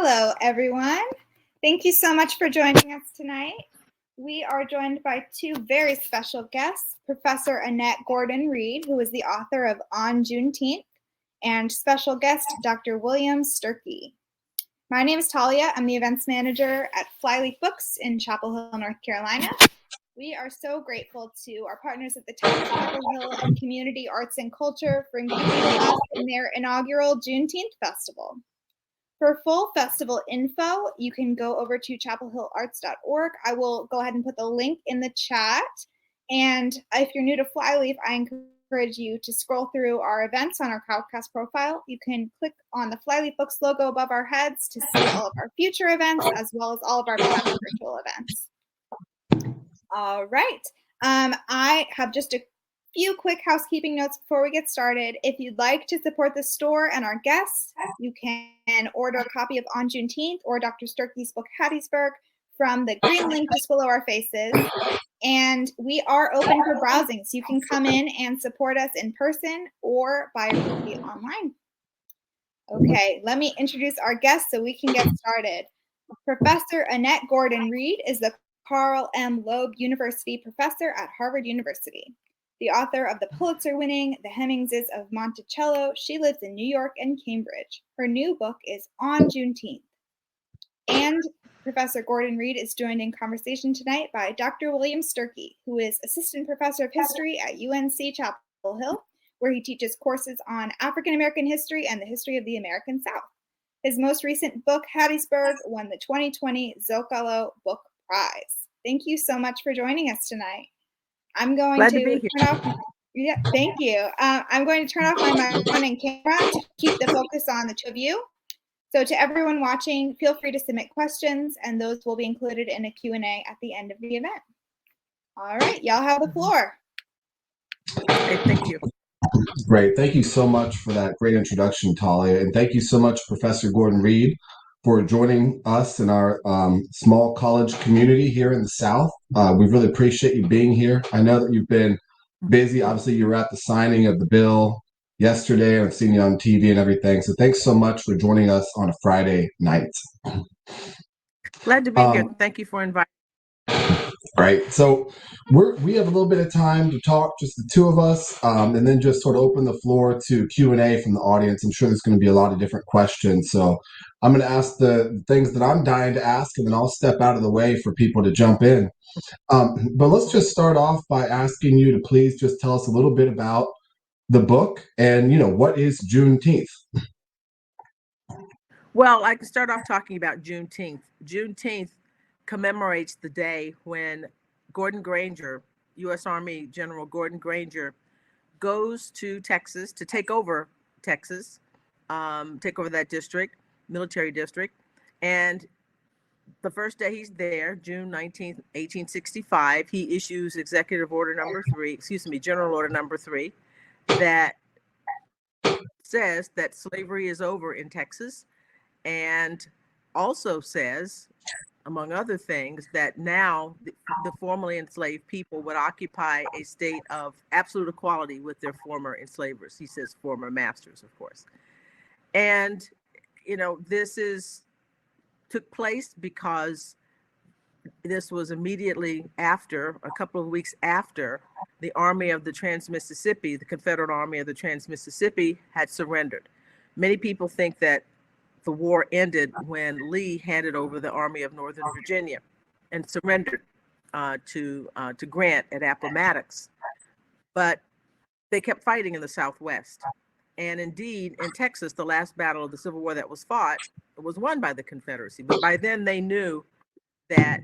Hello, everyone. Thank you so much for joining us tonight. We are joined by two very special guests, Professor Annette Gordon-Reed, who is the author of On Juneteenth, and special guest, Dr. William Sturkey. My name is Talia. I'm the events manager at Flyleaf Books in Chapel Hill, North Carolina. We are so grateful to our partners at the Town of Chapel Hill and Community Arts and Culture for including us in their inaugural Juneteenth Festival. For full festival info, you can go over to chapelhillarts.org. I will go ahead and put the link in the chat. And if you're new to Flyleaf, I encourage you to scroll through our events on our Crowdcast profile. You can click on the Flyleaf Books logo above our heads to see all of our future events, as well as all of our past virtual events. All right. I have just a few quick housekeeping notes before we get started. If you'd like to support the store and our guests, you can order a copy of On Juneteenth or Dr. Sturkey's book, Hattiesburg, from the green link just below our faces. And we are open for browsing, so you can come in and support us in person or buy a copy online. Okay, let me introduce our guests so we can get started. Professor Annette Gordon-Reed is the Carl M. Loeb University professor at Harvard University. The author of the Pulitzer-winning The Hemmingses of Monticello, she lives in New York and Cambridge. Her new book is On Juneteenth. And Professor Gordon-Reed is joined in conversation tonight by Dr. William Sturkey, who is Assistant Professor of History at UNC Chapel Hill, where he teaches courses on African American history and the history of the American South. His most recent book, Hattiesburg, won the 2020 Zocalo Book Prize. Thank you so much for joining us tonight. I'm going to turn off. Yeah, thank you. I'm going to turn off my microphone and camera to keep the focus on the two of you. So to everyone watching, feel free to submit questions, and those will be included in a Q&A at the end of the event. All right, y'all have the floor. Okay, thank you. Great. Thank you so much for that great introduction, Talia. And thank you so much, Professor Gordon-Reed, for joining us in our small college community here in the South. We really appreciate you being here. I know that you've been busy. Obviously, you were at the signing of the bill yesterday. I've seen you on TV and everything. So thanks so much for joining us on a Friday night. Glad to be here. Thank you for inviting. Right. So we have a little bit of time to talk, just the two of us, and then just sort of open the floor to Q&A from the audience. I'm sure there's going to be a lot of different questions. So I'm going to ask the things that I'm dying to ask, and then I'll step out of the way for people to jump in. But let's just start off by asking you to please just tell us a little bit about the book and, what is Juneteenth? Well, I can start off talking about Juneteenth. Juneteenth commemorates the day when Gordon Granger, U.S. Army General Gordon Granger, goes to Texas to take over Texas, take over that district, military district. And the first day he's there, June 19th, 1865, he issues General Order Number 3, that says that slavery is over in Texas, and also says, among other things, that now the formerly enslaved people would occupy a state of absolute equality with their former enslavers. He says former masters, of course. And, this took place because this was immediately after, a couple of weeks after, the Army of the Trans-Mississippi, the Confederate Army of the Trans-Mississippi, had surrendered. Many people think that the war ended when Lee handed over the Army of Northern Virginia and surrendered to Grant at Appomattox. But they kept fighting in the Southwest. And indeed, in Texas, the last battle of the Civil War that was fought was won by the Confederacy. But by then they knew that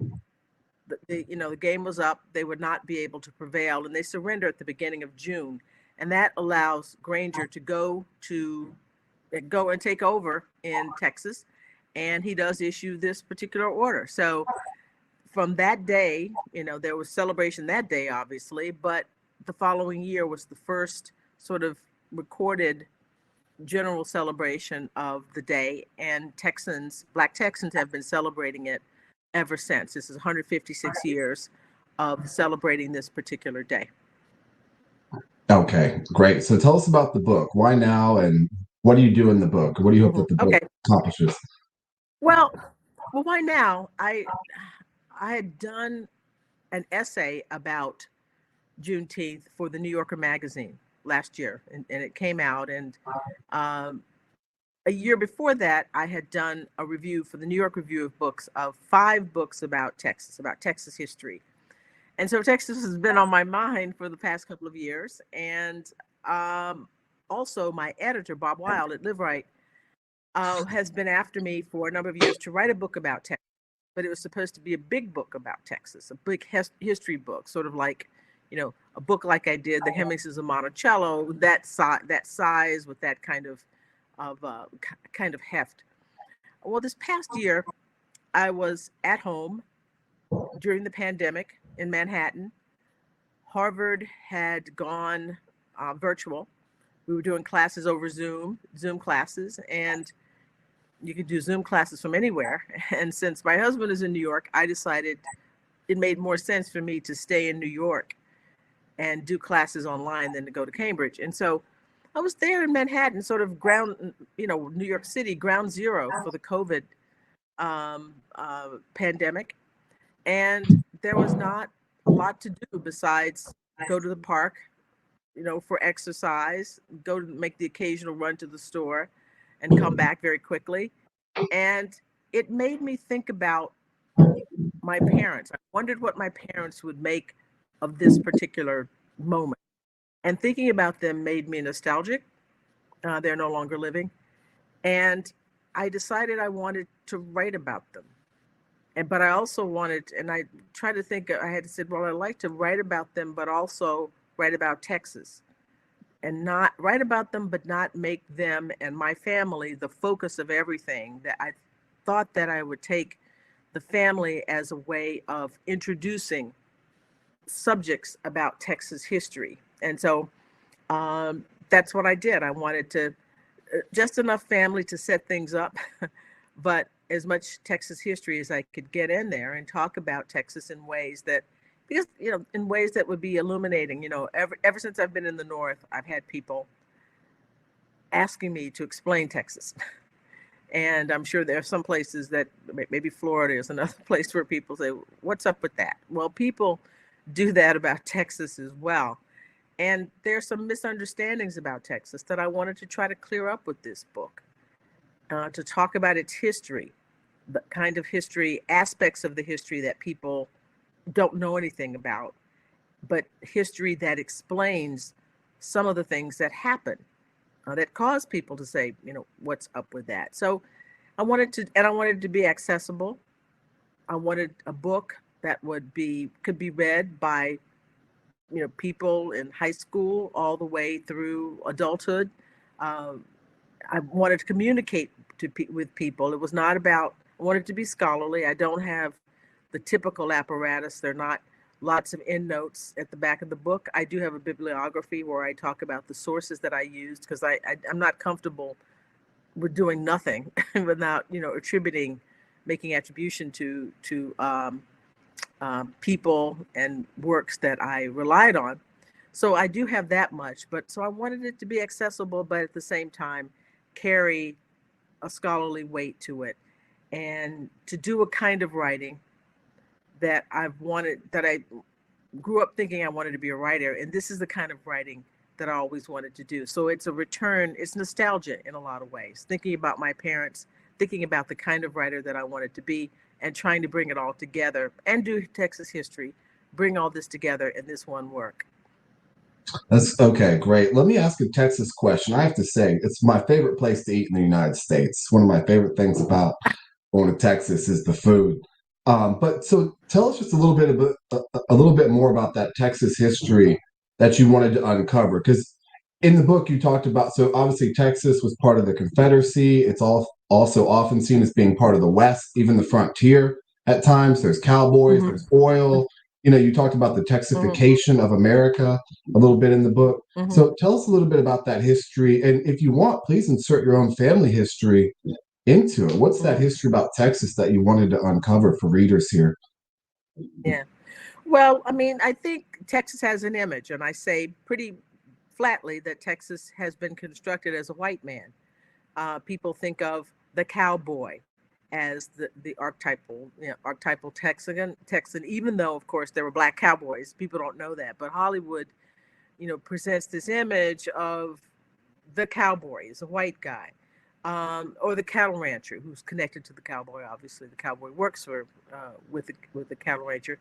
the game was up. They would not be able to prevail, and they surrender at the beginning of June. And that allows Granger to go and take over in Texas, and he does issue this particular order. So from that day, there was celebration that day, obviously, but the following year was the first sort of recorded general celebration of the day, and Black Texans have been celebrating it ever since. This is 156 years of celebrating this particular day. Okay, great. So tell us about the book. Why now, and what do you do in the book? What do you hope that the book accomplishes? Well, why now? I had done an essay about Juneteenth for the New Yorker magazine last year, and it came out. And um, a year before that, I had done a review for the New York Review of Books of 5 books about Texas history. And so Texas has been on my mind for the past couple of years. And um, also, my editor, Bob Wilde at Live Right, has been after me for a number of years to write a book about Texas. But it was supposed to be a big book about Texas, a big history book, sort of like, a book like I did, The Hemingses of Monticello, that size with that kind of heft. Well, this past year, I was at home during the pandemic in Manhattan. Harvard had gone virtual. We were doing classes over Zoom classes, and you could do Zoom classes from anywhere. And since my husband is in New York, I decided it made more sense for me to stay in New York and do classes online than to go to Cambridge. And so I was there in Manhattan, sort of New York City, ground zero for the COVID pandemic. And there was not a lot to do besides go to the park, for exercise, go to make the occasional run to the store and come back very quickly. And it made me think about my parents. I wondered what my parents would make of this particular moment. And thinking about them made me nostalgic. They're no longer living. And I decided I wanted to write about them. But I also wanted, and I tried to think, I had said, well, I'd like to write about them, but also write about Texas. And not write about them, but not make them and my family the focus of everything. That I thought that I would take the family as a way of introducing subjects about Texas history. And so that's what I did. I wanted to just enough family to set things up, but as much Texas history as I could get in there and talk about Texas in ways that, because, in ways that would be illuminating. Ever since I've been in the North, I've had people asking me to explain Texas. And I'm sure there are some places that, maybe Florida is another place where people say, what's up with that? Well, people do that about Texas as well. And there's some misunderstandings about Texas that I wanted to try to clear up with this book, to talk about its history, the kind of history, aspects of the history that people don't know anything about, but history that explains some of the things that happen, that cause people to say, what's up with that? So I wanted it to be accessible. I wanted a book that could be read by, people in high school all the way through adulthood. I wanted to communicate with people. It was not about, I wanted to be scholarly. I don't have the typical apparatus. They're not lots of endnotes at the back of the book. I do have a bibliography where I talk about the sources that I used, because I'm not comfortable with doing nothing without, making attribution to people and works that I relied on. So I do have that much, so I wanted it to be accessible, but at the same time, carry a scholarly weight to it, and to do a kind of writing that I grew up thinking I wanted to be a writer. And this is the kind of writing that I always wanted to do. So it's a return, it's nostalgia in a lot of ways, thinking about my parents, thinking about the kind of writer that I wanted to be, and trying to bring it all together and do Texas history, bring all this together in this one work. That's okay, great. Let me ask a Texas question. I have to say, it's my favorite place to eat in the United States. One of my favorite things about going to Texas is the food. But so tell us just a little bit more about that Texas history that you wanted to uncover. Because in the book you talked about, so obviously Texas was part of the Confederacy. It's also often seen as being part of the West, even the frontier at times. There's cowboys, Mm-hmm. there's oil. You talked about the Texification of America a little bit in the book. Mm-hmm. So tell us a little bit about that history. And if you want, please insert your own family history into it. What's that history about Texas that you wanted to uncover for readers here? Yeah. Well, I think Texas has an image, and I say pretty flatly that Texas has been constructed as a white man. People think of the cowboy as the archetypal Texan, even though, of course, there were black cowboys. People don't know that, but Hollywood, presents this image of the cowboy as a white guy, or the cattle rancher who's connected to the cowboy. Obviously, the cowboy works with the cattle rancher,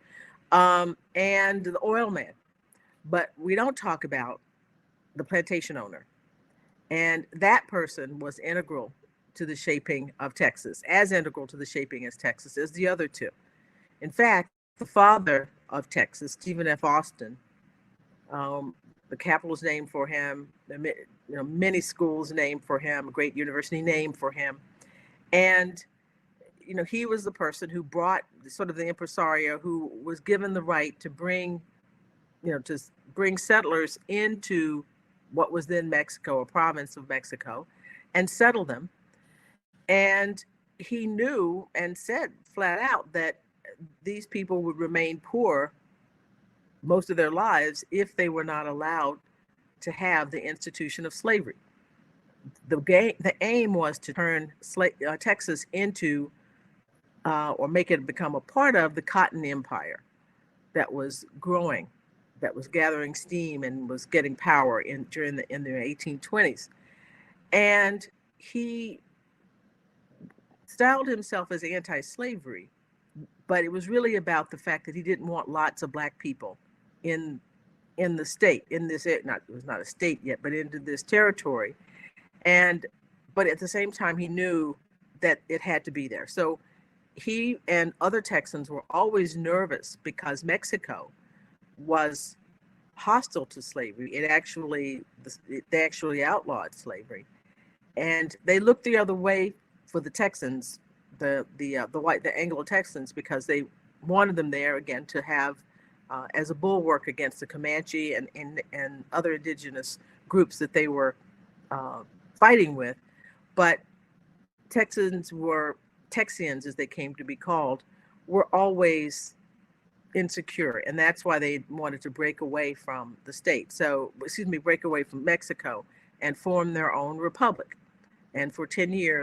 and the oil man. But we don't talk about the plantation owner, and that person was integral to the shaping of Texas, as integral to the shaping as Texas as the other two. In fact, the father of Texas, Stephen F. Austin, the Capitol is named for him. Many schools named for him. A great university named for him. And he was the person who brought sort of the impresario who was given the right to bring settlers into what was then Mexico, a province of Mexico, and settle them. And he knew and said flat out that these people would remain poor most of their lives if they were not allowed to have the institution of slavery. The aim was to turn Texas into, or make it become a part of, the cotton empire that was growing, that was gathering steam and was getting power in the 1820s. And he styled himself as anti-slavery, but it was really about the fact that he didn't want lots of black people in the state, it was not a state yet, but into this territory. But at the same time, he knew that it had to be there. So he and other Texans were always nervous because Mexico was hostile to slavery. They actually outlawed slavery, and they looked the other way for the Texans, the Anglo-Texans, because they wanted them there again to have as a bulwark against the Comanche and other indigenous groups that they were fighting with. But Texians, as they came to be called, were always insecure, and that's why they wanted to break away from the state. Break away from Mexico and form their own republic. And for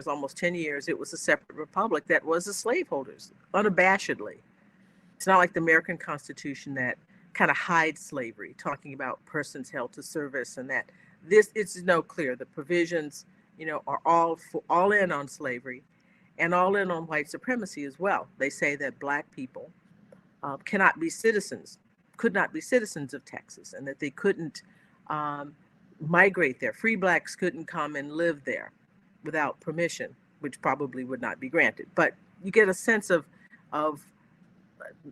almost 10 years, it was a separate republic that was the slaveholders, unabashedly. It's not like the American Constitution that kind of hides slavery, talking about persons held to service, and that it's clear. The provisions, are all in on slavery and all in on white supremacy as well. They say that black people could not be citizens of Texas, and that they couldn't migrate there. Free blacks couldn't come and live there without permission, which probably would not be granted. But you get a sense of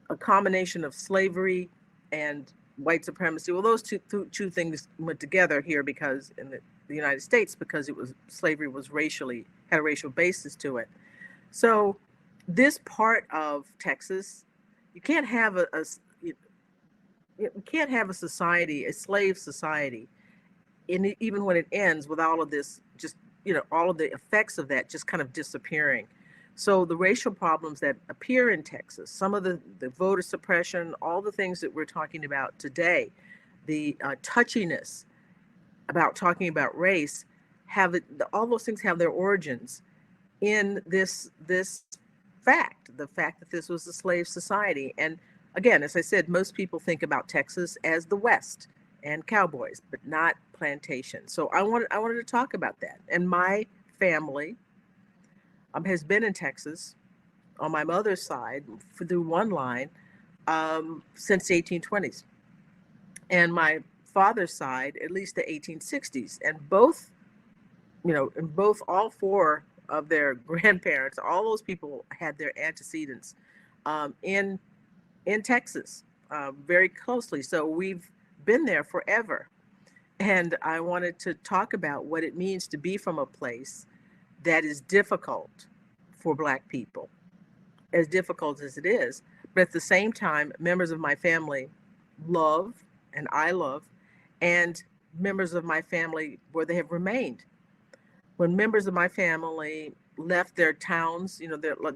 a combination of slavery and white supremacy. Well, those two things went together here because in the United States, because slavery had a racial basis to it. So this part of Texas, you can't have a society, a slave society, even when it ends, with all of this, just all of the effects of that just kind of disappearing. So the racial problems that appear in Texas, some of the voter suppression, all the things that we're talking about today, the touchiness about talking about race, all those things have their origins in this fact, the fact that this was a slave society. And again, as I said, most people think about Texas as the West and cowboys, but not plantation. So I wanted to talk about that. And my family has been in Texas on my mother's side through one line since the 1820s, and my father's side at least the 1860s. And all four of their grandparents, all those people had their antecedents in Texas very closely. So we've been there forever. And I wanted to talk about what it means to be from a place that is difficult for Black people, as difficult as it is. But at the same time, members of my family love, and I love, and members of my family where they have remained. When members of my family left their towns,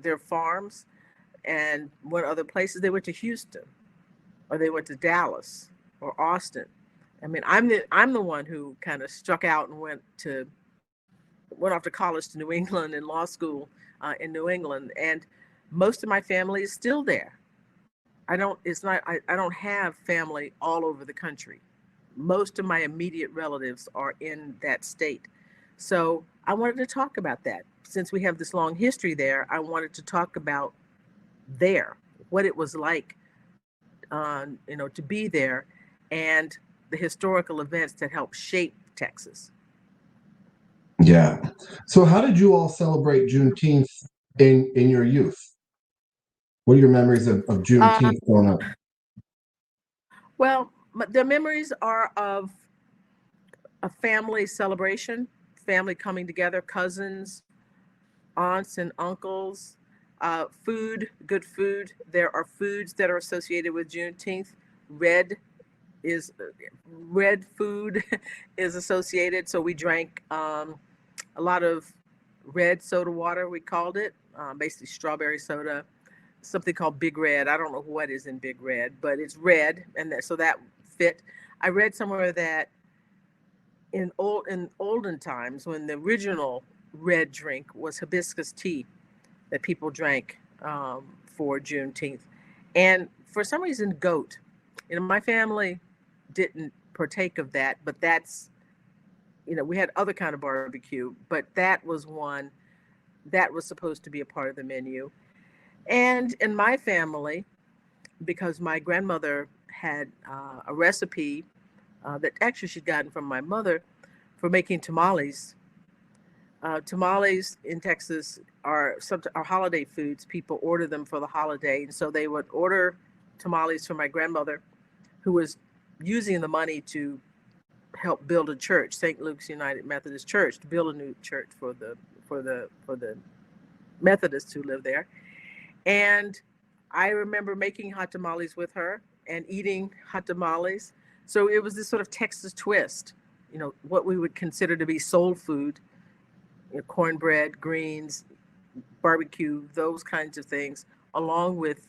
their farms, and went other places, they went to Houston, or they went to Dallas or Austin. I mean, I'm the one who kind of struck out and went to went off to college to New England and law school in New England, and most of my family is still there. I don't have family all over the country. Most of my immediate relatives are in that state. So I wanted to talk about that. Since we have this long history there, I wanted to talk about there, what it was like, to be there, and the historical events that helped shape Texas. Yeah. So how did you all celebrate Juneteenth in your youth? What are your memories of Uh, Juneteenth growing up? well, the memories are of a family celebration, family coming together, cousins, aunts and uncles, food, good food. There are foods that are associated with Juneteenth. Red is red food is associated. So we drank a lot of red soda water. We called it basically strawberry soda. Something called Big Red. I don't know what is in Big Red, but it's red, and so that fit. I read somewhere that in olden times, when the original red drink was hibiscus tea that people drank for Juneteenth, and for some reason, goat. My family didn't partake of that, but that's we had other kind of barbecue, but that was one that was supposed to be a part of the menu. And in my family, because my grandmother had a recipe that actually she'd gotten from my mother for making tamales. Tamales in Texas are holiday foods. People order them for the holiday, and so they would order tamales for my grandmother, who was using the money to help build a church, St. Luke's United Methodist Church, to build a new church for the Methodists who live there. And I remember making hot tamales with her and eating hot tamales. So it was this sort of Texas twist, what we would consider to be soul food, cornbread, greens, barbecue, those kinds of things, along with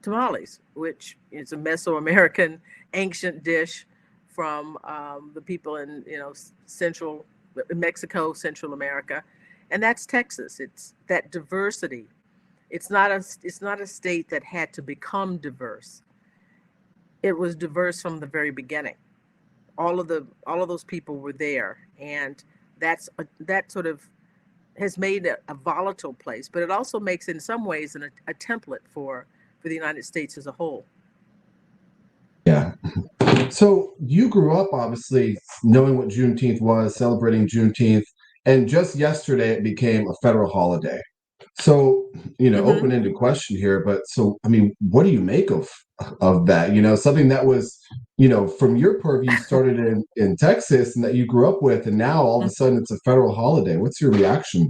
tamales, which is a Mesoamerican ancient dish from the people in Central Mexico, Central America, and that's Texas. It's that diversity. It's not a state that had to become diverse. It was diverse from the very beginning. All of those people were there, and that sort of has made it a volatile place, but it also makes, in some ways, a template for the United States as a whole. Yeah. So you grew up obviously knowing what Juneteenth was, celebrating Juneteenth, and just yesterday it became a federal holiday. So, Mm-hmm. open-ended question here, but so I mean, what do you make of that? Something that was, from your purview started in Texas and that you grew up with, and now all of a sudden it's a federal holiday. What's your reaction?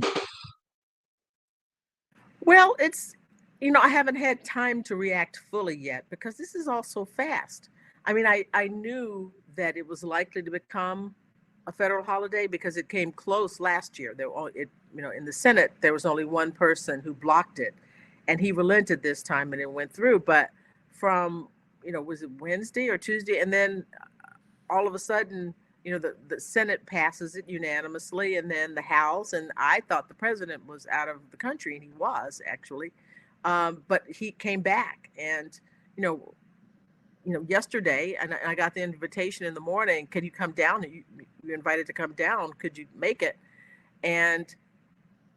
Well, I haven't had time to react fully yet because this is all so fast. I mean, I knew that it was likely to become a federal holiday because it came close last year. In the Senate, there was only one person who blocked it, and he relented this time and it went through. But from, was it Wednesday or Tuesday? And then all of a sudden, the Senate passes it unanimously, and then the House, and I thought the president was out of the country, and he was actually, but he came back, and yesterday, and I got the invitation in the morning. Can you come down? You're invited to come down. Could you make it? And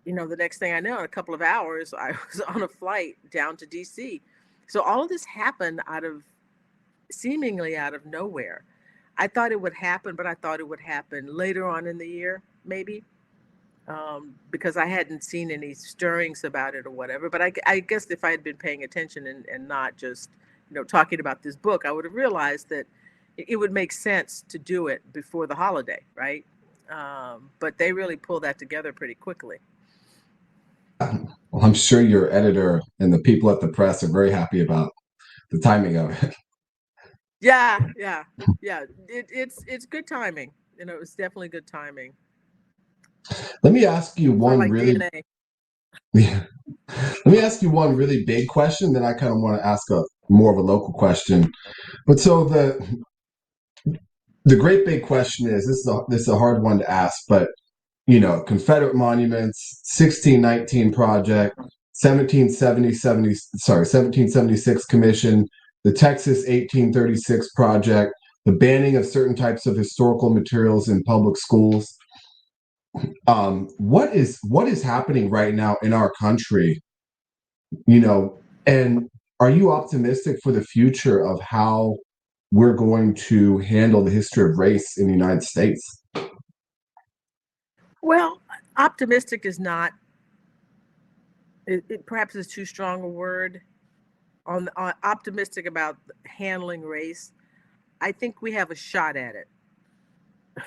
the next thing I know, in a couple of hours, I was on a flight down to D.C. So all of this happened seemingly out of nowhere. I thought it would happen, but I thought it would happen later on in the year, maybe, because I hadn't seen any stirrings about it or whatever. But I guess if I had been paying attention and not just, talking about this book, I would have realized that it would make sense to do it before the holiday, right? But they really pulled that together pretty quickly. Well, I'm sure your editor and the people at the press are very happy about the timing of it. Yeah. It's good timing. It's definitely good timing. Let me ask you Sort of one like really DNA. Yeah. Let me ask you one really big question, then I kind of want to ask a more of a local question. But so the great big question is, this is a hard one to ask, but Confederate monuments, 1619 project, 1776 commission, the Texas 1836 project, the banning of certain types of historical materials in public schools. What is happening right now in our country, and are you optimistic for the future of how we're going to handle the history of race in the United States? Well, optimistic is not, it perhaps is too strong a word. On optimistic about handling race, I think we have a shot at it.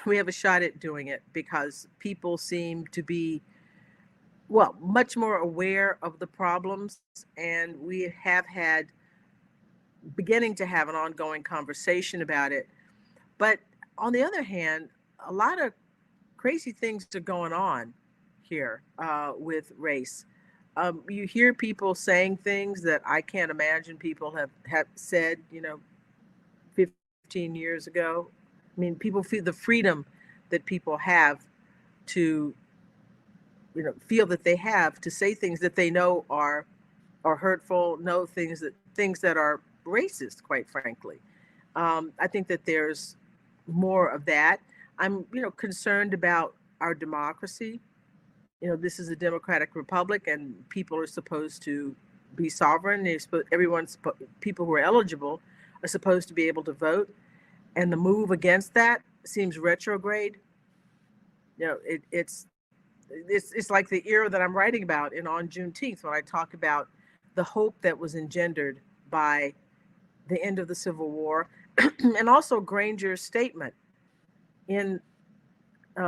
We have a shot at doing it because people seem to be, well, much more aware of the problems, and we have beginning to have an ongoing conversation about it. But on the other hand, a lot of crazy things are going on here with race. You hear people saying things that I can't imagine people have said, 15 years ago. I mean, people feel the freedom that people have to, feel that they have to say things that they know are hurtful, know things that are racist, quite frankly. I think that there's more of that. I'm, concerned about our democracy. This is a democratic republic, and people are supposed to be sovereign. People who are eligible are supposed to be able to vote, and the move against that seems retrograde. It's like the era that I'm writing about on Juneteenth, when I talk about the hope that was engendered by the end of the Civil War, and also Granger's statement in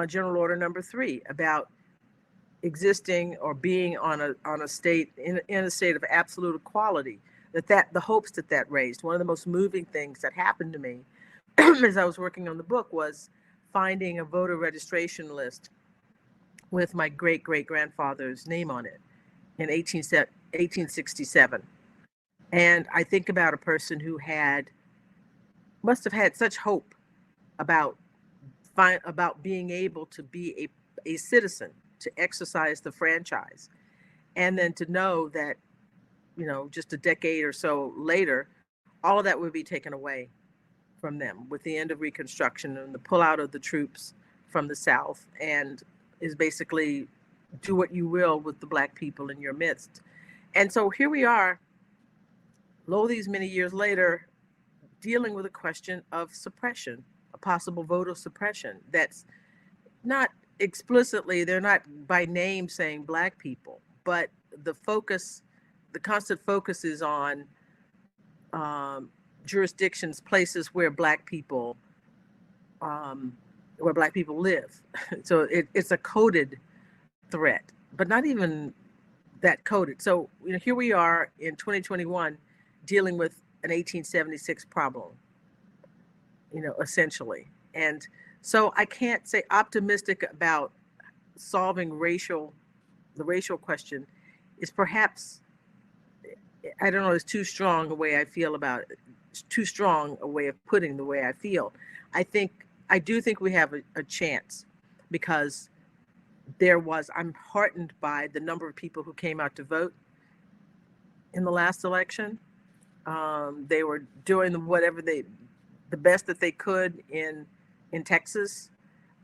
General Order Number 3 about existing or being on a state in a state of absolute equality. That the hopes that raised. One of the most moving things that happened to me as I was working on the book was finding a voter registration list with my great-great-grandfather's name on it in 1867. And I think about a person who must have had such hope about being able to be a citizen, to exercise the franchise, and then to know that, just a decade or so later, all of that would be taken away from them with the end of Reconstruction and the pullout of the troops from the South, and is basically do what you will with the Black people in your midst. And so here we are, these many years later, dealing with a question of suppression, a possible voter suppression that's not explicitly, they're not by name saying Black people, but the constant focus is on jurisdictions, places where Black people live. So it's a coded threat, but not even that coded. So here we are in 2021 dealing with an 1876 problem, essentially. And so I can't say optimistic about solving the racial question is perhaps, I don't know, it's too strong a way I feel about it. It's too strong a way of putting the way I feel. I do think we have a chance, because I'm heartened by the number of people who came out to vote in the last election. They were doing the best that they could in Texas.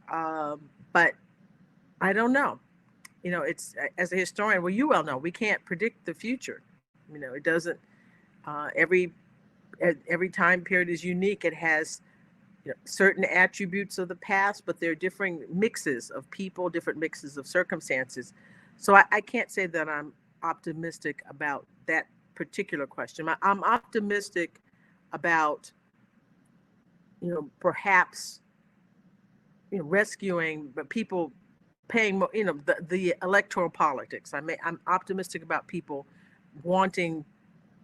But I don't know. It's, as a historian, well, you well know, we can't predict the future. It doesn't, every time period is unique. It has certain attributes of the past, but there are different mixes of people, different mixes of circumstances. So I can't say that I'm optimistic about that particular question. I'm optimistic about, perhaps, rescuing, but people paying more, the electoral politics. I'm optimistic about people wanting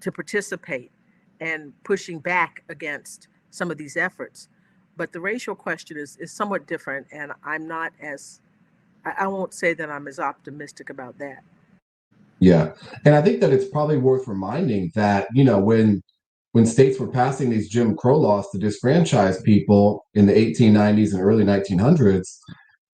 to participate and pushing back against some of these efforts. But the racial question is somewhat different, and I won't say that I'm as optimistic about that. Yeah. And I think that it's probably worth reminding that, when states were passing these Jim Crow laws to disfranchise people in the 1890s and early 1900s,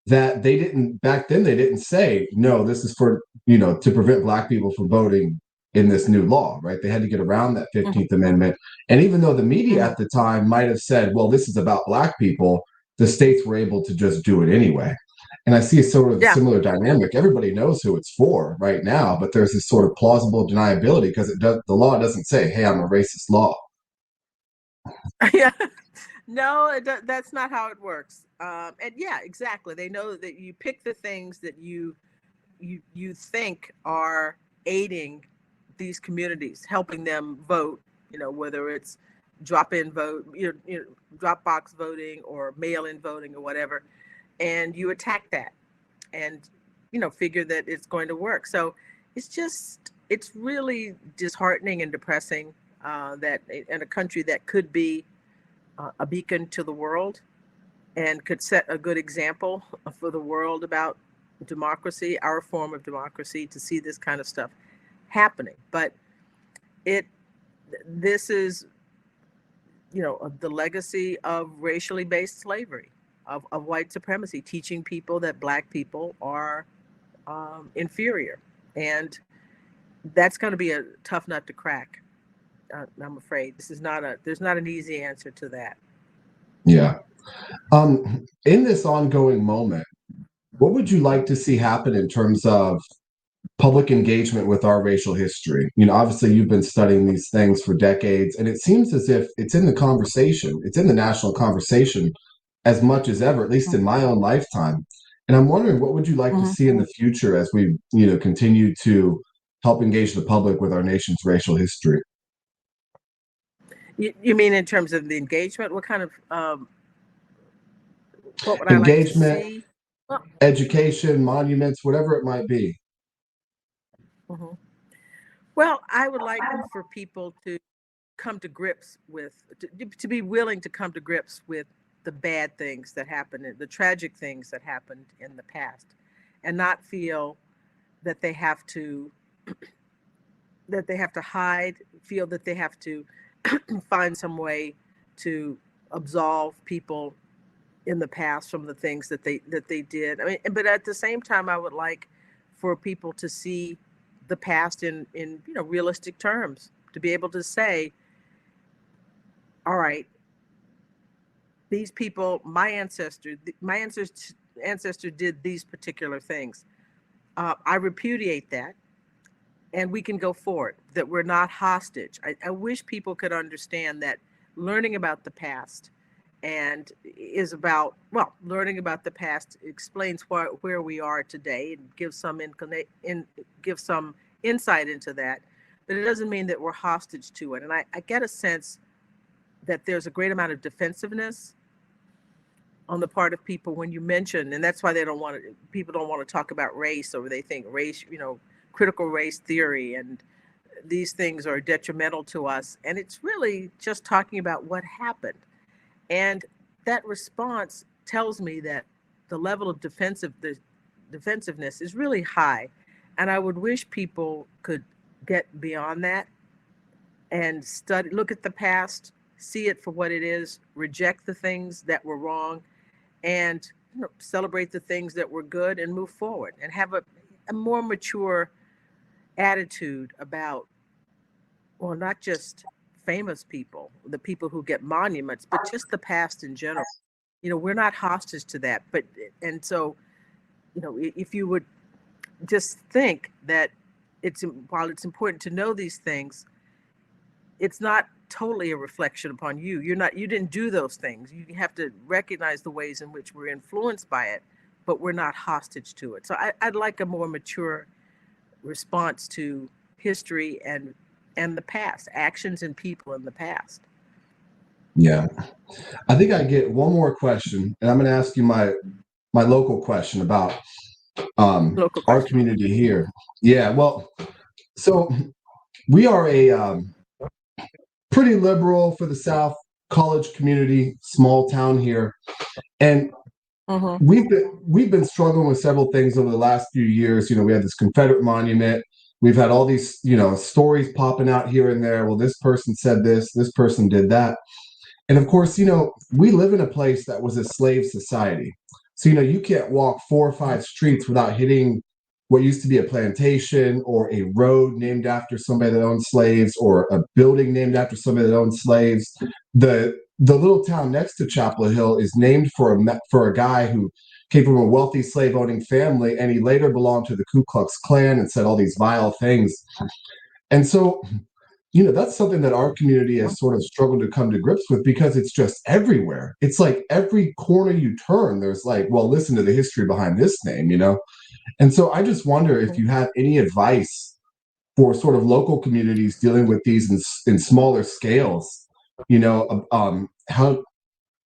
that they didn't, back then they didn't say, no, this is for, to prevent Black people from voting in this new law, right? They had to get around that 15th Amendment. And even though the media at the time might have said, well, this is about Black people, the states were able to just do it anyway. And I see a sort of similar dynamic. Everybody knows who it's for right now, but there's this sort of plausible deniability because the law doesn't say, hey, I'm a racist law. Yeah. No, that's not how it works. And yeah, exactly. They know that you pick the things that you think are aiding these communities, helping them vote, whether it's drop-in vote, drop box voting or mail-in voting or whatever, and you attack that and, figure that it's going to work. So it's really disheartening and depressing that in a country that could be a beacon to the world and could set a good example for the world about democracy, our form of democracy, to see this kind of stuff happening. But this is, the legacy of racially based slavery, of white supremacy, teaching people that Black people are inferior. And that's going to be a tough nut to crack. I'm afraid there's not an easy answer to that. Yeah. In this ongoing moment, what would you like to see happen in terms of public engagement with our racial history? Obviously you've been studying these things for decades, and it seems as if it's in the conversation, it's in the national conversation as much as ever, at least in my own lifetime. And I'm wondering, what would you like to see in the future as we, continue to help engage the public with our nation's racial history? You mean in terms of the engagement? What kind of what would engagement, I like to see? Well, education, monuments, whatever it might be. Well, I would like for people to come to grips with, to be willing to come to grips with the bad things that happened, the tragic things that happened in the past, and not feel that they have to hide, feel that they have to find some way to absolve people in the past from the things that they did. I mean, but at the same time, I would like for people to see the past in realistic terms, to be able to say, all right, these people, my ancestor did these particular things. I repudiate that, and we can go forward, that we're not hostage. I wish people could understand that learning about the past is about, learning about the past explains where we are today and gives some insight into that, but it doesn't mean that we're hostage to it. And I get a sense that there's a great amount of defensiveness on the part of people when you mention, and that's why people don't want to talk about race, or they think race, critical race theory and these things are detrimental to us. And it's really just talking about what happened. And that response tells me that the level of defensiveness is really high. And I would wish people could get beyond that and look at the past, see it for what it is, reject the things that were wrong, and celebrate the things that were good and move forward and have a more mature attitude about, not just famous people, the people who get monuments, but just the past in general. We're not hostage to that. And so, if you would just think that while it's important to know these things, it's not totally a reflection upon you. You didn't do those things. You have to recognize the ways in which we're influenced by it, but we're not hostage to it. So I'd like a more mature response to history and the past, actions and people in the past. Yeah. I think I get one more question, and I'm going to ask you my local question about our community here. Yeah, well, so we are a pretty liberal for the South college community, small town here, and we've been struggling with several things over the last few years. We had this Confederate monument. We've had all these, stories popping out here and there. Well, this person said this person did that. And of course, we live in a place that was a slave society. So, you can't walk 4 or 5 streets without hitting what used to be a plantation or a road named after somebody that owned slaves or a building named after somebody that owned slaves. The little town next to Chapel Hill is named for a guy who came from a wealthy slave owning family, and he later belonged to the Ku Klux Klan and said all these vile things. And so, that's something that our community has sort of struggled to come to grips with because it's just everywhere. It's like every corner you turn, there's like, well, listen to the history behind this name. And so I just wonder if you have any advice for sort of local communities dealing with these in smaller scales, how,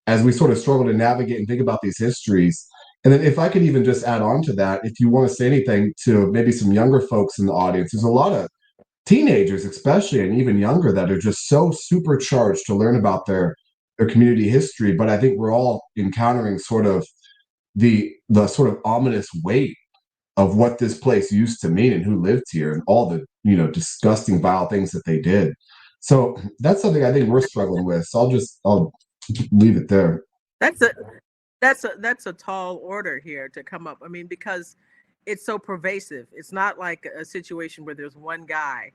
as we sort of struggle to navigate and think about these histories. And then if I could even just add on to that, if you want to say anything to maybe some younger folks in the audience, there's a lot of teenagers especially and even younger that are just so supercharged to learn about their community history. But I think we're all encountering sort of the sort of ominous weight of what this place used to mean and who lived here and all the disgusting vile things that they did. So that's something I think we're struggling with. So I'll leave it there. That's a tall order here to come up. I mean, because it's so pervasive. It's not like a situation where there's one guy,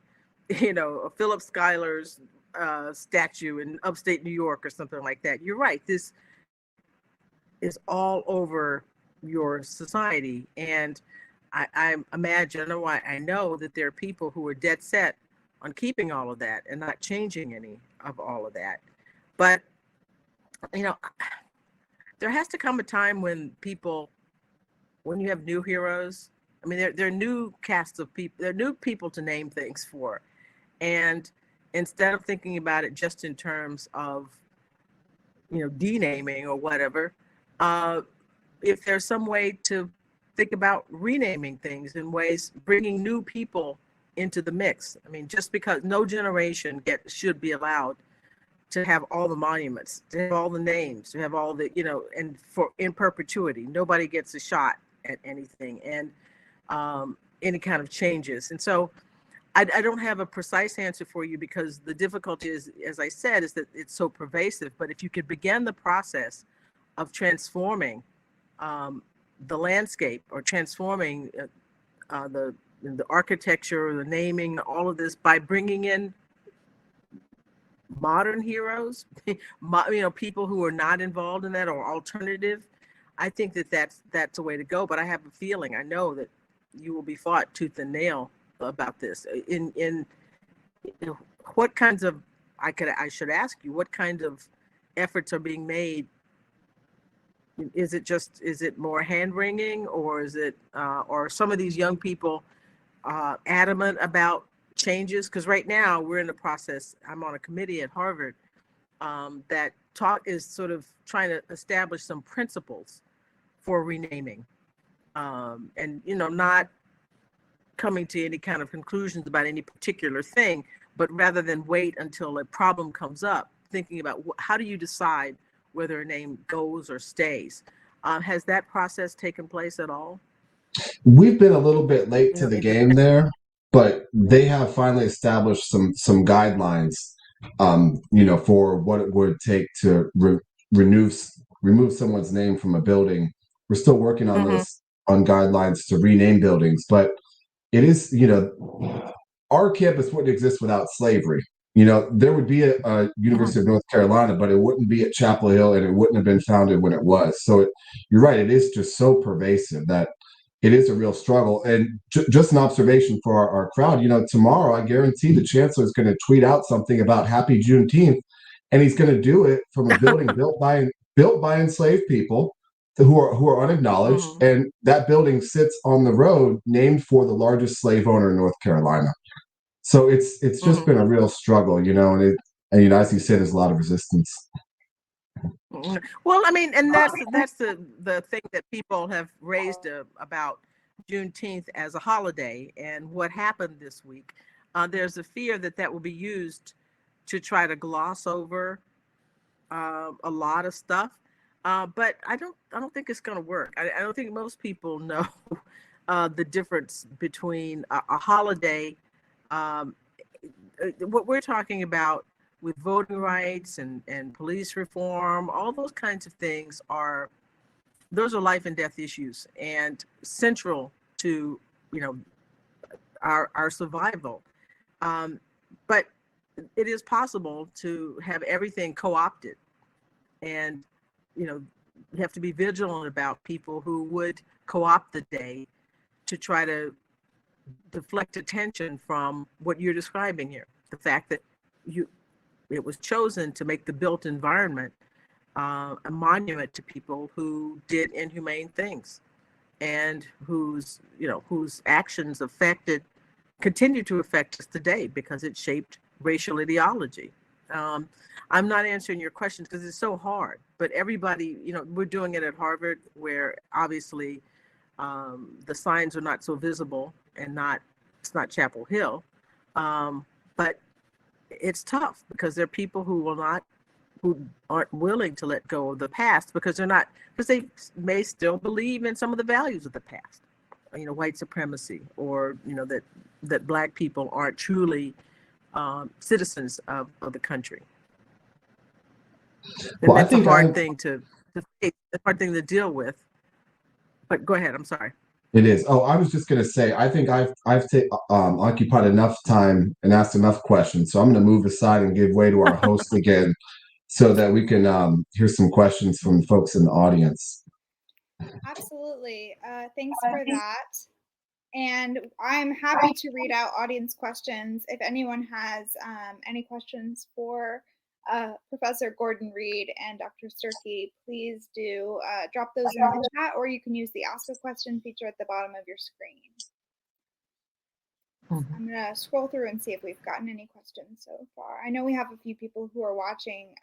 a Philip Schuyler's statue in upstate New York or something like that. You're right. This is all over your society. And I imagine, or I know that there are people who are dead set on keeping all of that and not changing any of all of that. But, there has to come a time when you have new heroes, I mean, there are new casts of people, there are new people to name things for. And instead of thinking about it just in terms of, denaming or whatever, if there's some way to think about renaming things in ways, bringing new people into the mix. I mean, just because no generation should be allowed to have all the monuments, to have all the names, to have all the, and in perpetuity, nobody gets a shot at anything and any kind of changes. And so I don't have a precise answer for you because the difficulty is, as I said, is that it's so pervasive. But if you could begin the process of transforming the landscape or transforming the architecture, the naming, all of this by bringing in modern heroes, people who are not involved in that or alternative, I think that's a way to go. But I have a feeling, I know that you will be fought tooth and nail about this. In what kinds of, I should ask you, what kind of efforts are being made? Is it more hand wringing, or is it, or some of these young people adamant about changes? Because right now we're in the process. I'm on a committee at Harvard that is sort of trying to establish some principles for renaming, and not coming to any kind of conclusions about any particular thing, but rather than wait until a problem comes up, thinking about how do you decide whether a name goes or stays. Has that process taken place at all? We've been a little bit late to the game there, but they have finally established some guidelines, for what it would take to remove someone's name from a building. We're still working on on guidelines to rename buildings, but it is, our campus wouldn't exist without slavery. There would be a University of North Carolina, but it wouldn't be at Chapel Hill, and it wouldn't have been founded when it was. So you're right, it is just so pervasive that it is a real struggle. And just an observation for our crowd, tomorrow, I guarantee the chancellor is going to tweet out something about Happy Juneteenth, and he's going to do it from a building built by enslaved people who are unacknowledged, and that building sits on the road named for the largest slave owner in North Carolina. So it's just been a real struggle, and as you said, there's a lot of resistance. Well, I mean, and that's the thing that people have raised about Juneteenth as a holiday and what happened this week. There's a fear that will be used to try to gloss over a lot of stuff. But I don't think it's going to work. I don't think most people know the difference between a holiday. What we're talking about with voting rights and police reform, all those kinds of things are those are life and death issues and central to, our survival. But it is possible to have everything co-opted, and you have to be vigilant about people who would co-opt the day to try to deflect attention from what you're describing here. The fact that it was chosen to make the built environment a monument to people who did inhumane things, and whose actions continue to affect us today because it shaped racial ideology. I'm not answering your questions because it's so hard, but everybody, we're doing it at Harvard, where obviously the signs are not so visible, and it's not Chapel Hill. But it's tough because there are people who aren't willing to let go of the past because they may still believe in some of the values of the past, white supremacy, or, that Black people aren't truly citizens of the country. And Well, that's a hard thing to face, a hard thing to deal with. But go ahead, I'm sorry. It is. Oh, I was just going to say, I think I've occupied enough time and asked enough questions, so I'm going to move aside and give way to our host again, so that we can hear some questions from the folks in the audience. Absolutely. Thanks for that. And I'm happy to read out audience questions. If anyone has any questions for Professor Gordon Reed and Dr. Sturkey, please do drop those in the chat, or you can use the Ask a Question feature at the bottom of your screen. I'm going to scroll through and see if we've gotten any questions so far. I know we have a few people who are watching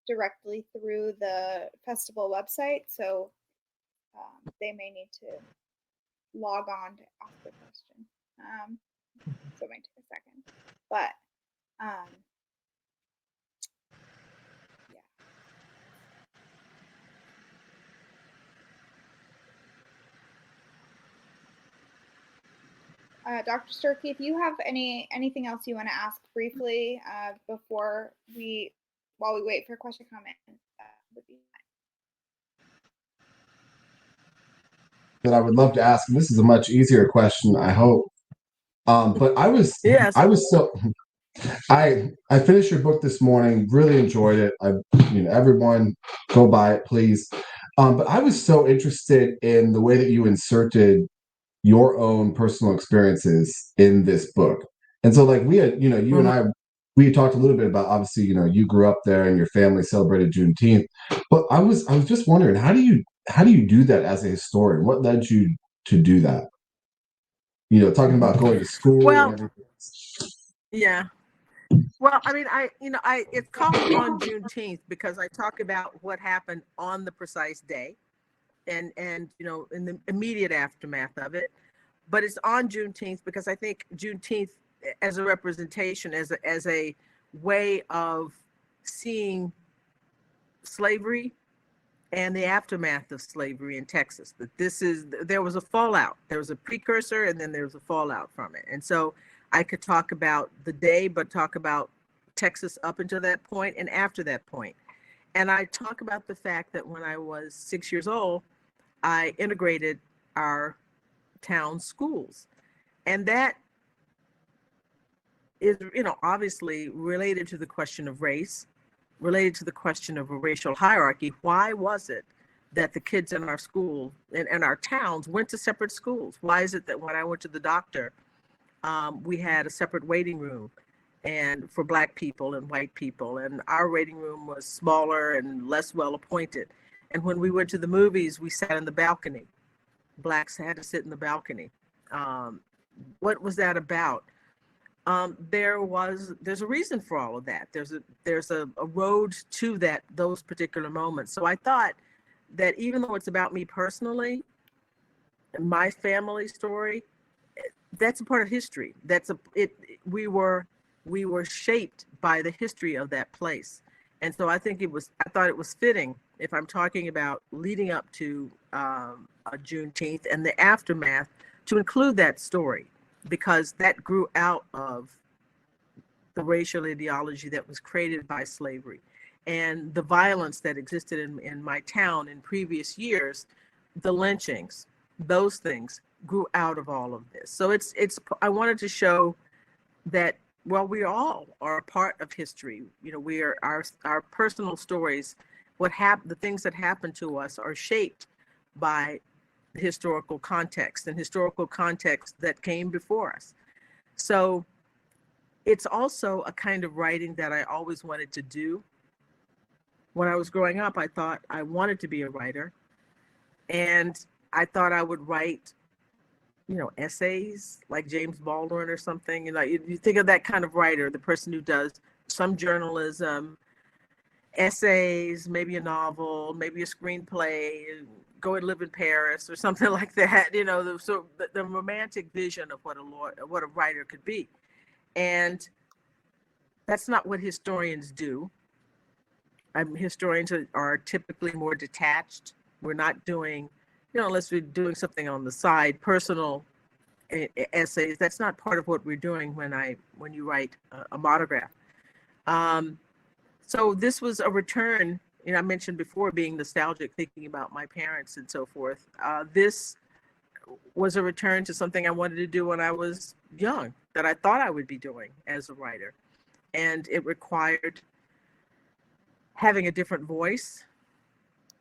directly through the festival website, so they may need to log on to ask the question. So it might take a second, but yeah. Dr. Sturkey, if you have anything else you want to ask briefly while we wait for question comment, would be fine. That I would love to ask, and this is a much easier question, I hope. But I finished your book this morning, really enjoyed it. Everyone go buy it, please. But I was so interested in the way that you inserted your own personal experiences in this book. And so, like, we had, you and I, we talked a little bit about, obviously, you grew up there and your family celebrated Juneteenth. But I was just wondering, how do you do that as a historian? What led you to do that? Talking about going to school and everything. Yeah. Well, I mean, it's called On Juneteenth because I talk about what happened on the precise day, and in the immediate aftermath of it. But it's on Juneteenth because I think Juneteenth as a representation, as a way of seeing slavery and the aftermath of slavery in Texas. That there was a fallout. There was a precursor, and then there was a fallout from it. And so I could talk about the day, but talk about Texas up until that point and after that point. And I talk about the fact that when I was 6 years old, I integrated our town schools. And that is, obviously related to the question of race, related to the question of a racial hierarchy. Why was it that the kids in our school and our towns went to separate schools? Why is it that when I went to the doctor, we had a separate waiting room and for Black people and white people, and our waiting room was smaller and less well appointed? And when we went to the movies, we sat in the balcony. Blacks had to sit in the balcony. What was that about? There's a reason for all of that. There's a road to those particular moments. So I thought that even though it's about me personally, my family story, that's a part of history. We were shaped by the history of that place. And so I thought it was fitting, if I'm talking about leading up to Juneteenth and the aftermath, to include that story, because that grew out of the racial ideology that was created by slavery. and the violence that existed in my town in previous years, the lynchings, those things grew out of all of this. So I wanted to show that, well, we all are a part of history. You know, we are our personal stories, the things that happen to us are shaped by the historical context and historical context that came before us. So it's also a kind of writing that I always wanted to do. When I was growing up, I thought I wanted to be a writer, and I thought I would write, you know, essays like James Baldwin or something. You know, you think of that kind of writer, the person who does some journalism, essays, maybe a novel, maybe a screenplay, go and live in Paris or something like that. You know, the romantic vision of what a writer could be, and that's not what historians do. Historians are typically more detached. We're not doing, you know, unless we're doing something on the side, personal essays. That's not part of what we're doing when you write a monograph. So this was a return. You know, I mentioned before being nostalgic, thinking about my parents and so forth. This was a return to something I wanted to do when I was young, that I thought I would be doing as a writer. And it required having a different voice,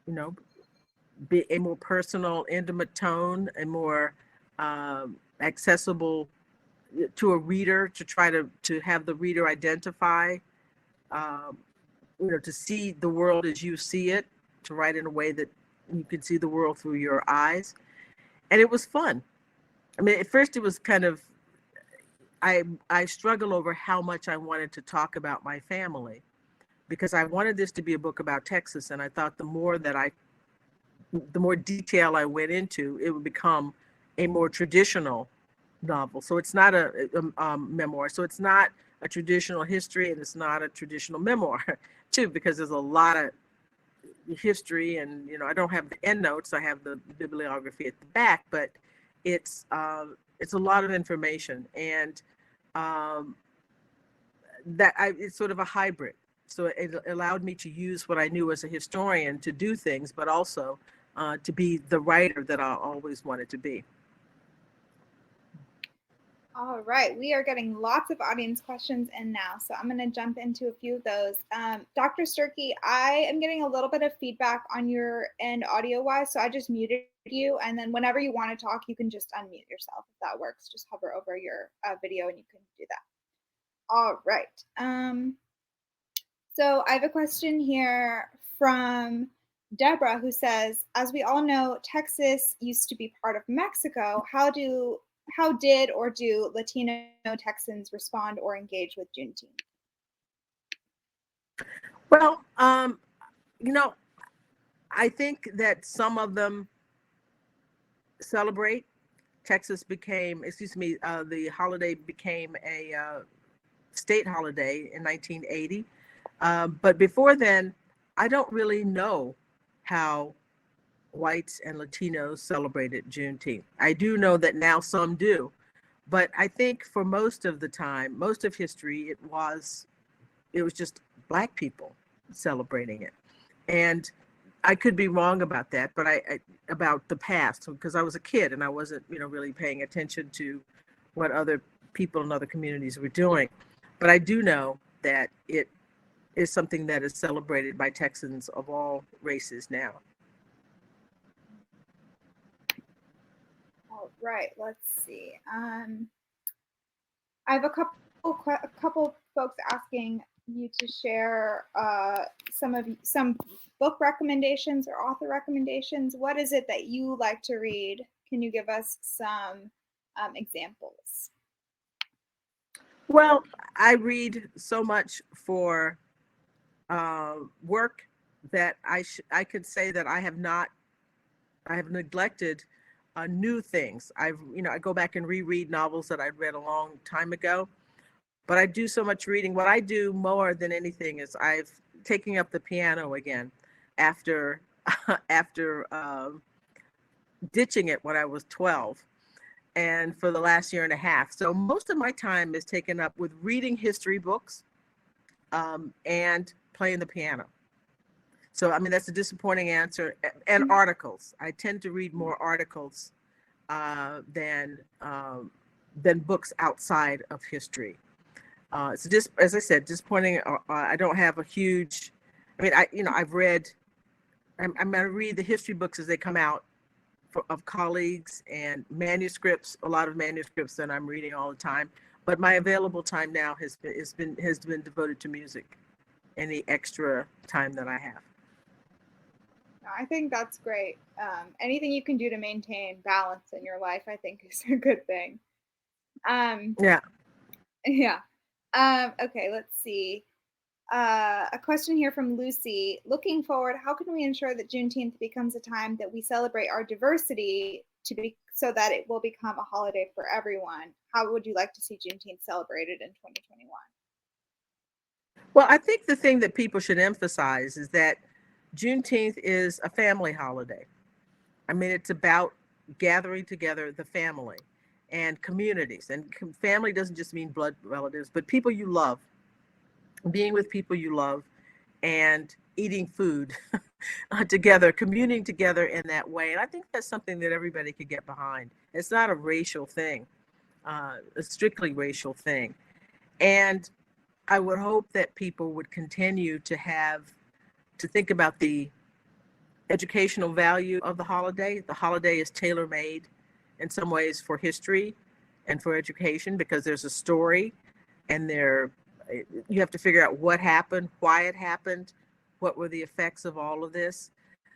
you know, be a more personal, intimate tone, a more accessible to a reader, to try to have the reader identify, you know, to see the world as you see it, to write in a way that you can see the world through your eyes. And it was fun. I mean, at first it was kind of, I struggled over how much I wanted to talk about my family, because I wanted this to be a book about Texas. And I thought the more detail I went into, it would become a more traditional novel. So it's not a memoir. So it's not a traditional history, and it's not a traditional memoir too, because there's a lot of history, and, you know, I don't have the endnotes. I have the bibliography at the back, but it's a lot of information, and it's sort of a hybrid. So it allowed me to use what I knew as a historian to do things, but also to be the writer that I always wanted to be. All right, we are getting lots of audience questions in now, so I'm going to jump into a few of those. Dr. Sturkey, I am getting a little bit of feedback on your end audio-wise, so I just muted you, and then whenever you want to talk, you can just unmute yourself if that works. Just hover over your video and you can do that. All right. So I have a question here from Deborah, who says, as we all know, Texas used to be part of Mexico. How did or do Latino Texans respond or engage with Juneteenth? Well, you know, I think that some of them celebrate. The holiday became a state holiday in 1980. But before then, I don't really know how whites and Latinos celebrated Juneteenth. I do know that now some do, but I think for most of the time, most of history, it was just Black people celebrating it. And I could be wrong about that, but about the past, because I was a kid and I wasn't, you know, really paying attention to what other people in other communities were doing. But I do know that it is something that is celebrated by Texans of all races now. All right, let's see. I have a couple folks asking you to share some book recommendations or author recommendations. What is it that you like to read? Can you give us some examples? Well, I read so much for work that I could say that I have neglected new things. I go back and reread novels that I'd read a long time ago, but I do so much reading. What I do more than anything is I've taken up the piano again after ditching it when I was 12, and for the last year and a half. So most of my time is taken up with reading history books and playing the piano. So, I mean, that's a disappointing answer. And articles. I tend to read more articles than books outside of history. So just as I said, disappointing. I don't have a huge. I mean, I've read. I'm going to read the history books as they come out of colleagues and manuscripts. A lot of manuscripts that I'm reading all the time. But my available time now has been devoted to music. Any extra time that I have. I think that's great. Anything you can do to maintain balance in your life, I think, is a good thing. Yeah. Yeah. Okay, let's see. A question here from Lucy. Looking forward, how can we ensure that Juneteenth becomes a time that we celebrate our diversity so that it will become a holiday for everyone? How would you like to see Juneteenth celebrated in 2021? Well, I think the thing that people should emphasize is that Juneteenth is a family holiday. I mean, it's about gathering together the family and communities. And family doesn't just mean blood relatives, but people you love, being with people you love, and eating food together, communing together in that way. And I think that's something that everybody could get behind. It's not a racial thing, a strictly racial thing. And I would hope that people would continue to think about the educational value of the holiday. The holiday is tailor-made in some ways for history and for education because there's a story and you have to figure out what happened, why it happened, what were the effects of all of this.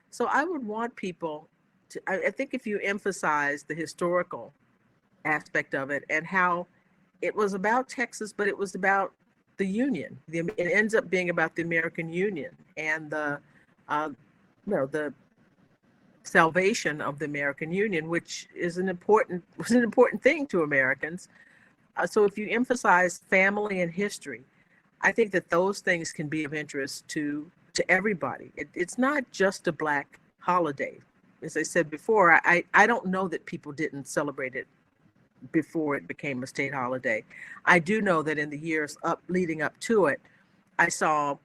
So I would want people to, I think if you emphasize the historical aspect of it and how it was about Texas, but it was about the Union. It ends up being about the American Union and the salvation of the American Union, which was an important thing to Americans. So if you emphasize family and history, I think that those things can be of interest to everybody. It's not just a Black holiday. As I said before, I don't know that people didn't celebrate it before it became a state holiday. I do know that in the years leading up to it, I saw,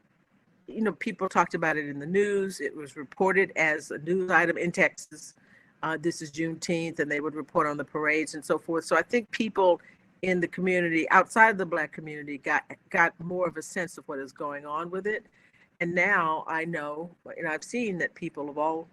people talked about it in the news. It was reported as a news item in Texas. This is Juneteenth, and they would report on the parades and so forth. So I think people in the community, outside of the Black community, got more of a sense of what is going on with it. And now I know, and I've seen that people of all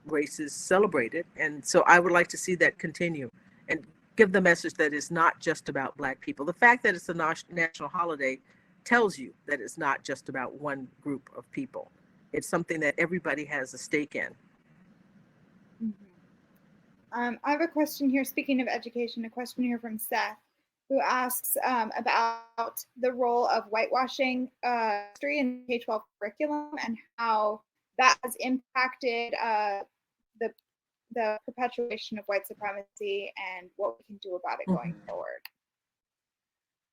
races celebrate it. And so I would like to see that continue and give the message that it's not just about Black people. The fact that it's a national holiday tells you that it's not just about one group of people. It's something that everybody has a stake in. Mm-hmm. I have a question here, speaking of education, a question here from Seth, who asks about the role of whitewashing history in K-12 curriculum and how that has impacted the perpetuation of white supremacy and what we can do about it going forward.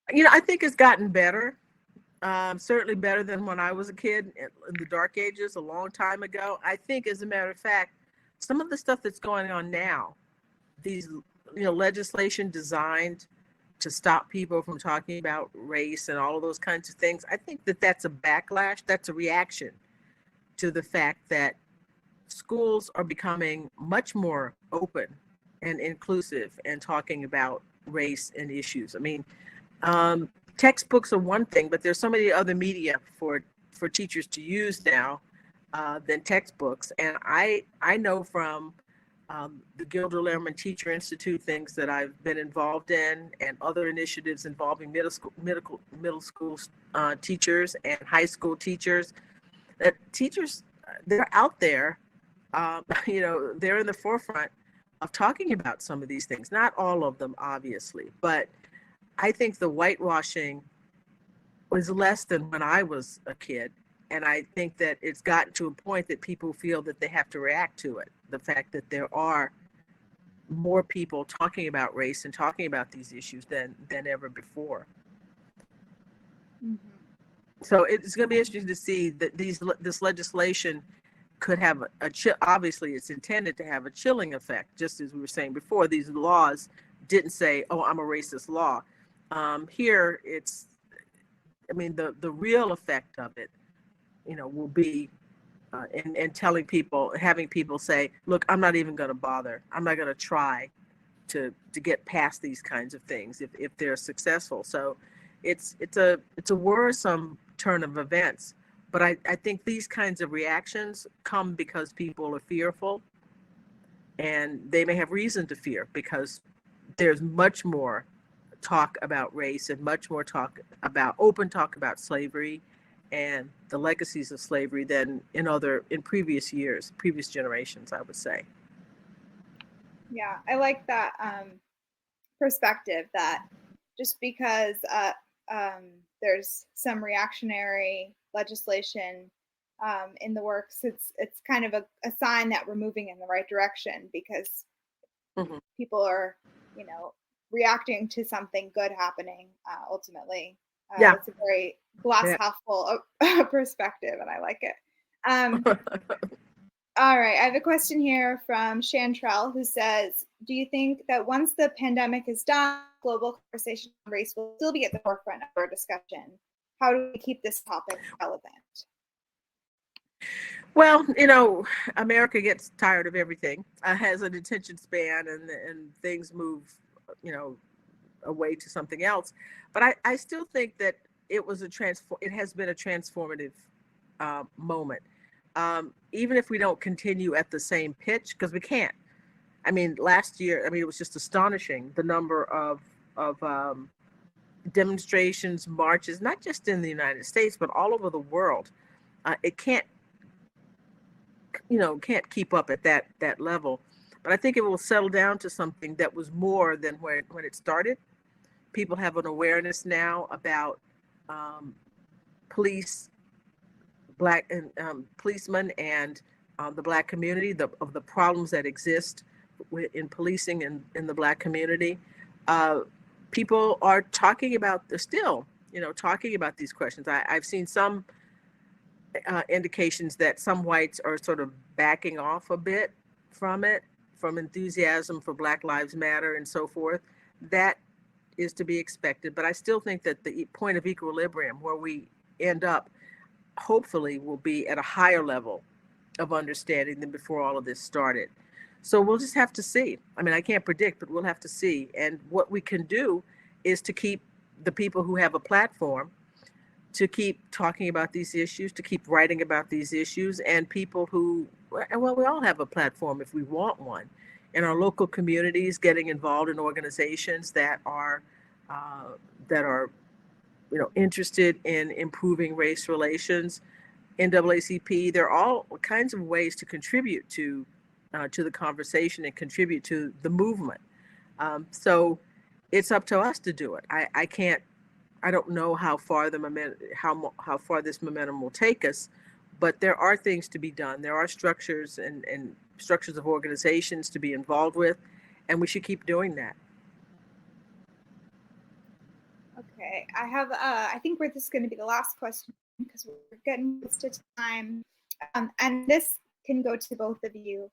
I think it's gotten better. Certainly better than when I was a kid in the dark ages a long time ago. I think, as a matter of fact, some of the stuff that's going on now, these legislation designed to stop people from talking about race and all of those kinds of things, I think that that's a backlash. That's a reaction to the fact that schools are becoming much more open and inclusive and talking about race and issues. I mean, textbooks are one thing, but there's so many other media for teachers to use now than textbooks. And I know from the Gilder Lehrman Teacher Institute, things that I've been involved in, and other initiatives involving middle school teachers and high school teachers, that teachers, they're out there, they're in the forefront of talking about some of these things. Not all of them, obviously, but I think the whitewashing was less than when I was a kid. And I think that it's gotten to a point that people feel that they have to react to it. The fact that there are more people talking about race and talking about these issues than ever before. Mm-hmm. So it's going to be interesting to see that this legislation could have obviously it's intended to have a chilling effect. Just as we were saying before, these laws didn't say, oh, I'm a racist law. Here the real effect of it, will be and telling people, having people say, look, I'm not even going to bother. I'm not going to try to get past these kinds of things if they're successful. So it's a worrisome turn of events. But I think these kinds of reactions come because people are fearful, and they may have reason to fear because there's much more talk about race and much more open talk about slavery and the legacies of slavery than in previous generations, I would say. Yeah, I like that perspective that just because there's some reactionary legislation in the works, it's kind of a sign that we're moving in the right direction because people are, reacting to something good happening ultimately. It's a very glass half full perspective, and I like it. All right, I have a question here from Chantrell who says, do you think that once the pandemic is done, global conversation on race will still be at the forefront of our discussion? How do we keep this topic relevant? Well, America gets tired of everything, has an attention span, and things move, away to something else. But I still think that it has been a transformative moment. Even if we don't continue at the same pitch, because we can't. I mean, last year, it was just astonishing, the number of demonstrations, marches, not just in the United States, but all over the world. It can't keep up at that level. But I think it will settle down to something that was more than when it started. People have an awareness now about Black and policemen and the Black community, of the problems that exist in policing in the Black community. People are talking about talking about these questions. I've seen some indications that some whites are sort of backing off a bit from enthusiasm for Black Lives Matter and so forth. That is to be expected, but I still think that the point of equilibrium where we end up hopefully will be at a higher level of understanding than before all of this started. So we'll just have to see. I can't predict, but we'll have to see. And what we can do is to keep the people who have a platform to keep talking about these issues, to keep writing about these issues, and people who, well, we all have a platform if we want one. In our local communities, getting involved in organizations that are interested in improving race relations, NAACP. There are all kinds of ways to contribute to the conversation and contribute to the movement. So it's up to us to do it. I don't know how far how far this momentum will take us, but there are things to be done. There are structures and structures of organizations to be involved with, and we should keep doing that. Okay, I have, I think this is going to be the last question because we're getting close to time. And this can go to both of you.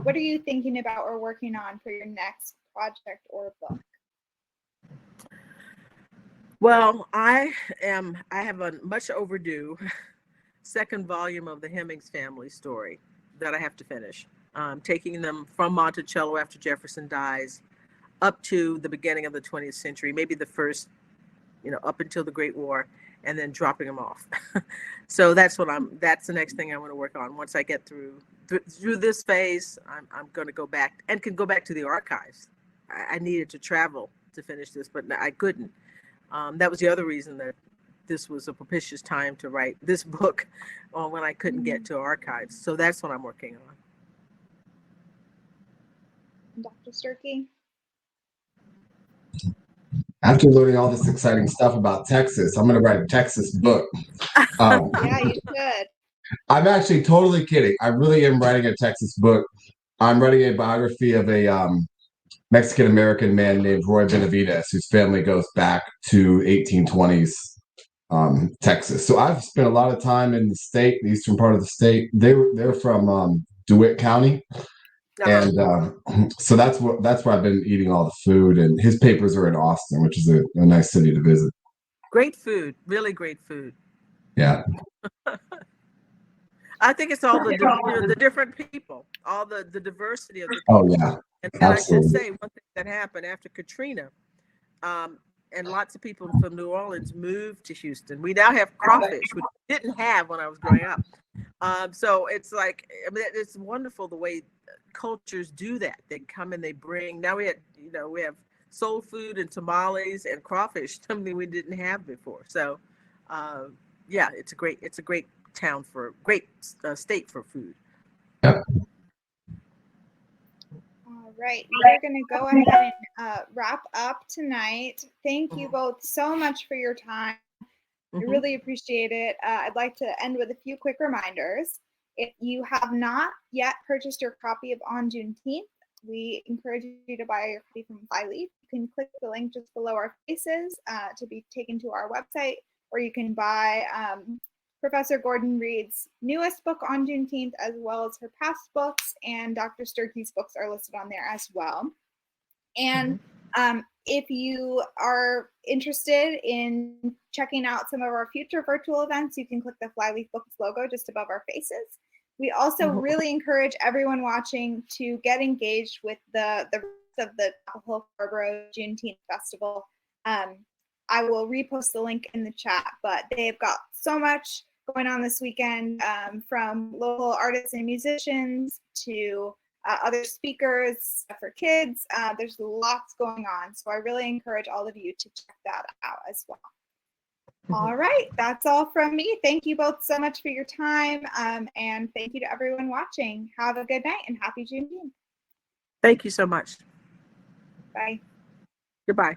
What are you thinking about or working on for your next project or book? Well, I have a much overdue second volume of the Hemings family story that I have to finish. Taking them from Monticello after Jefferson dies up to the beginning of the 20th century, maybe the first, up until the Great War, and then dropping them off. So that's the next thing I want to work on. Once I get through this phase, I'm going to go back and can go back to the archives. I needed to travel to finish this, but I couldn't. That was the other reason that this was a propitious time to write this book when I couldn't get to archives. So that's what I'm working on. Dr. Sturkey? After learning all this exciting stuff about Texas, I'm going to write a Texas book. Yeah, you should. I'm actually totally kidding. I really am writing a Texas book. I'm writing a biography of a Mexican-American man named Roy Benavides, whose family goes back to 1820s Texas. So I've spent a lot of time in the state, the eastern part of the state. They're from DeWitt County. And so that's where I've been eating all the food. And his papers are in Austin, which is a nice city to visit. Great food, really great food. Yeah. I think it's all the different people, all the diversity of the Oh people. yeah, And I should absolutely. say one thing that happened after Katrina, and lots of people from New Orleans moved to Houston. We now have crawfish, which we didn't have when I was growing up. So it's like, I mean, it's wonderful the way cultures do that. They come and they bring. Now we have soul food and tamales and crawfish, something we didn't have before. So, yeah, it's a great town for great state for food. Yep. All right, we're going to go ahead and wrap up tonight. Thank you both so much for your time. I really appreciate it. I'd like to end with a few quick reminders. If you have not yet purchased your copy of On Juneteenth, we encourage you to buy your copy from Flyleaf. You can click the link just below our faces to be taken to our website, or you can buy Professor Gordon Reed's newest book on Juneteenth, as well as her past books, and Dr. Sturkey's books are listed on there as well. And if you are interested in checking out some of our future virtual events, you can click the Flyleaf Books logo just above our faces. We also really encourage everyone watching to get engaged with the rest of the Chapel Hill Juneteenth Festival. I will repost the link in the chat, but they've got so much going on this weekend, from local artists and musicians to other speakers for kids. There's lots going on. So I really encourage all of you to check that out as well. All right, that's all from me. Thank you both so much for your time. And thank you to everyone watching. Have a good night and happy Juneteenth. Thank you so much. Bye. Goodbye.